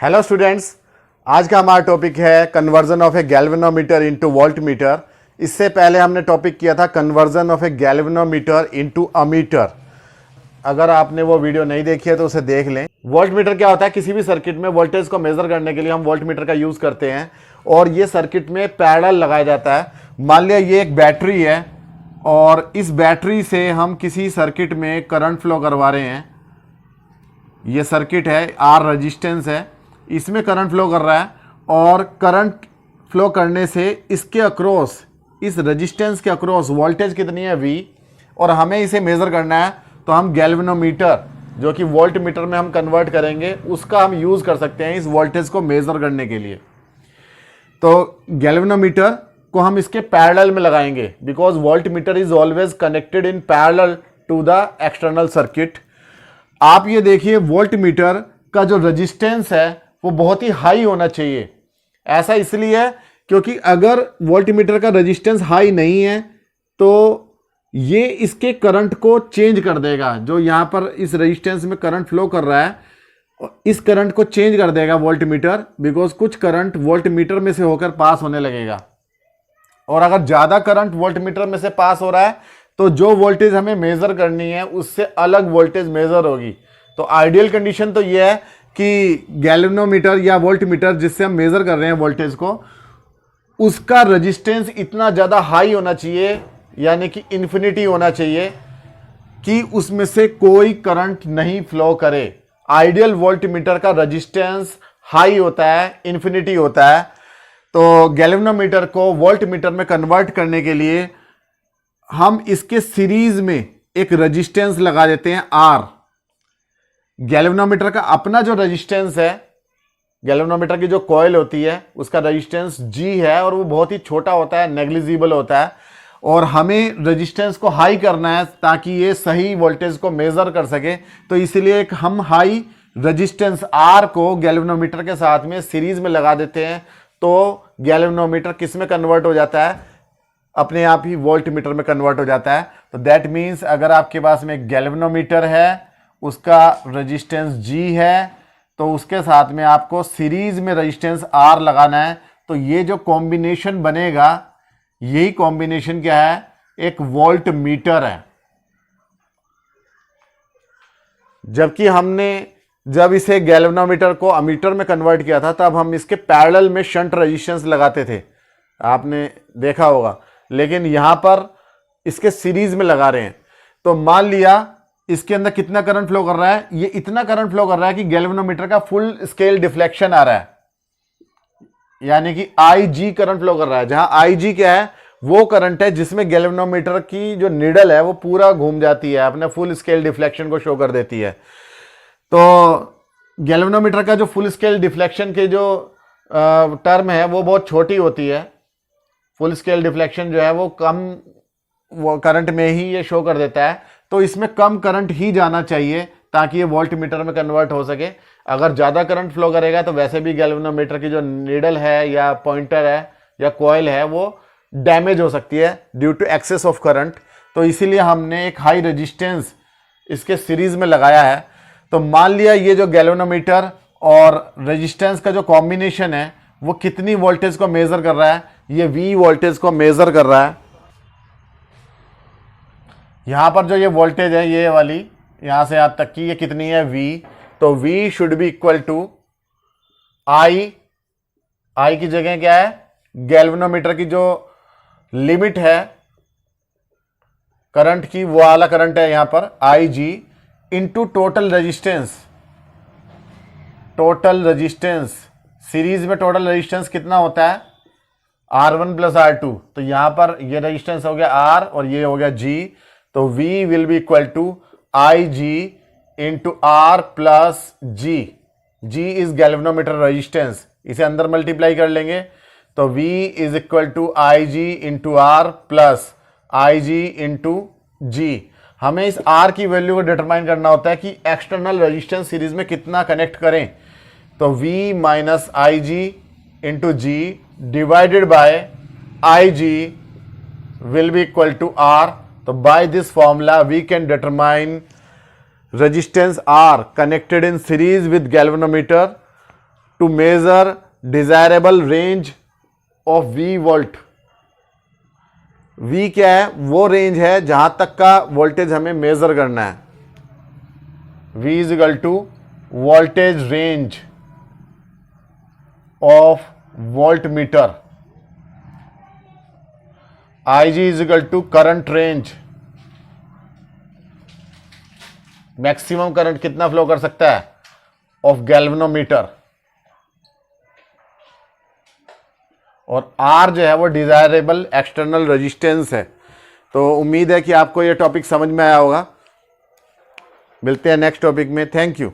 Hello students, आज का हमारा टॉपिक है conversion of A galvanometer into voltmeter. इससे पहले हमने टॉपिक किया था conversion of A galvanometer into ammeter. अगर आपने वो वीडियो नहीं देखी है तो उसे देख लें। वोल्टमीटर क्या होता है? किसी भी सर्किट में वोल्टेज को मेजर करने के लिए हम वोल्टमीटर का यूज करते हैं और ये सर्किट में पैरेलल लगाया जाता है। मान लिया ये एक बैटरी है और इस बैटरी से हम किसी सर्किट में करंट फ्लो करवा रहे हैं। ये सर्किट है, आर रेजिस्टेंस है, इसमें करंट फ्लो कर रहा है और करंट फ्लो करने से इसके अक्रॉस, इस रेजिस्टेंस के अक्रॉस वोल्टेज कितनी है V, और हमें इसे मेज़र करना है। तो हम गैल्वेनोमीटर, जो कि वोल्ट मीटर में हम कन्वर्ट करेंगे, उसका हम यूज़ कर सकते हैं इस वोल्टेज को मेज़र करने के लिए। तो गैल्वेनोमीटर को हम इसके पैरेलल में लगाएंगे because voltmeter is always connected in parallel to the external circuit. आप ये देखिए, वोल्ट मीटर का जो रेजिस्टेंस है वो बहुत ही हाई होना चाहिए। ऐसा इसलिए है क्योंकि अगर वोल्ट मीटर का रेजिस्टेंस हाई नहीं है तो ये इसके करंट को चेंज कर देगा। जो यहाँ पर इस रेजिस्टेंस में करंट फ्लो कर रहा है, इस करंट को चेंज कर देगा वोल्ट मीटर, बिकॉज कुछ करंट वोल्ट मीटर में से होकर पास होने लगेगा। और अगर ज़्यादा करंट वोल्ट मीटर में से पास हो रहा है तो जो वोल्टेज हमें मेज़र करनी है उससे अलग वोल्टेज मेज़र होगी। तो आइडियल कंडीशन तो ये है कि गैल्वेनोमीटर या वोल्ट मीटर जिससे हम मेज़र कर रहे हैं वोल्टेज को, उसका रेजिस्टेंस इतना ज़्यादा हाई होना चाहिए, यानी कि इन्फिनिटी होना चाहिए, कि उसमें से कोई करंट नहीं फ्लो करे। आइडियल वोल्ट मीटर का रेजिस्टेंस हाई होता है, इन्फिनिटी होता है। तो गैल्वेनोमीटर को वोल्ट मीटर में कन्वर्ट करने के लिए हम इसके सीरीज में एक रेजिस्टेंस लगा देते हैं R। गैल्वेनोमीटर का अपना जो रेजिस्टेंस है, गैल्वेनोमीटर की जो कॉइल होती है उसका रेजिस्टेंस G है और वो बहुत ही छोटा होता है, नेग्लिजिबल होता है। और हमें रेजिस्टेंस को हाई करना है ताकि ये सही वोल्टेज को मेज़र कर सके। तो इसलिए एक हम हाई रेजिस्टेंस R को गैल्वेनोमीटर के साथ में सीरीज में लगा देते हैं। तो गैल्वेनोमीटर किस में कन्वर्ट हो जाता है? अपने आप ही वोल्ट मीटर में कन्वर्ट हो जाता है। तो दैट मीन्स अगर आपके पास में गैल्वेनोमीटर है, उसका रेजिस्टेंस G है, तो उसके साथ में आपको सीरीज में रेजिस्टेंस R लगाना है। तो ये जो कॉम्बिनेशन बनेगा, यही कॉम्बिनेशन क्या है? एक वोल्ट मीटर है। जबकि हमने जब इसे गैल्वेनोमीटर को अमीटर में कन्वर्ट किया था तब हम इसके पैरेलल में शंट रेजिस्टेंस लगाते थे, आपने देखा होगा। लेकिन यहां पर इसके सीरीज में लगा रहे हैं। तो मान लिया इसके अंदर कितना करंट फ्लो कर रहा है? ये इतना करंट फ्लो कर रहा है कि गैल्वेनोमीटर का फुल स्केल डिफ्लेक्शन आ रहा है, यानी कि IG करंट फ्लो कर रहा है। जहां IG क्या है? वो करंट है जिसमें गैल्वेनोमीटर की जो नीडल है वो पूरा घूम जाती है, अपने फुल स्केल डिफ्लेक्शन को शो कर देती है। तो गैल्वेनोमीटर का जो फुल स्केल डिफ्लेक्शन के जो टर्म है वो बहुत छोटी होती है। फुल स्केल डिफ्लेक्शन जो है वो कम वो करंट में ही ये शो कर देता है। तो इसमें कम करंट ही जाना चाहिए ताकि ये वोल्ट मीटर में कन्वर्ट हो सके। अगर ज़्यादा करंट फ्लो करेगा तो वैसे भी गैल्वेनोमीटर की जो नीडल है या पॉइंटर है या कॉइल है वो डैमेज हो सकती है due to excess of current. तो इसीलिए हमने एक हाई रेजिस्टेंस इसके सीरीज में लगाया है। तो मान लिया ये जो गैल्वेनोमीटर और रेजिस्टेंस का जो कॉम्बिनेशन है वो कितनी वोल्टेज को मेज़र कर रहा है? ये V वोल्टेज को मेज़र कर रहा है। यहाँ पर जो ये वोल्टेज है, ये वाली यहाँ से यहाँ तक की, ये कितनी है? V। तो V should be equal to I की जगह क्या है? गैल्वेनोमीटर की जो लिमिट है करंट की, वो वाला करंट है यहाँ पर IG into total resistance. Total resistance series में टोटल रेजिस्टेंस कितना होता है? R1 plus R2। तो यहां पर ये रेजिस्टेंस हो गया R और ये हो गया G। तो V will be equal to IG into R plus G। G is galvanometer resistance, इसे अंदर मल्टीप्लाई कर लेंगे तो V is equal to IG into R plus IG into G। हमें इस R की वैल्यू को डिटरमाइन करना होता है कि एक्सटर्नल रेजिस्टेंस सीरीज में कितना कनेक्ट करें। तो V minus IG into G divided by IG will be equal to R। तो by this formula we can determine resistance R connected in series with galvanometer to measure desirable range of V volt. V क्या है? वो range है जहां तक का voltage हमें major करना है। V is equal to voltage range of voltmeter. IG is equal to current range. Maximum current कितना फ्लो कर सकता है ऑफ गैल्वेनोमीटर। और R जो है वो डिजायरेबल एक्सटर्नल रेजिस्टेंस है। तो उम्मीद है कि आपको ये टॉपिक समझ में आया होगा। मिलते हैं नेक्स्ट टॉपिक में। Thank you.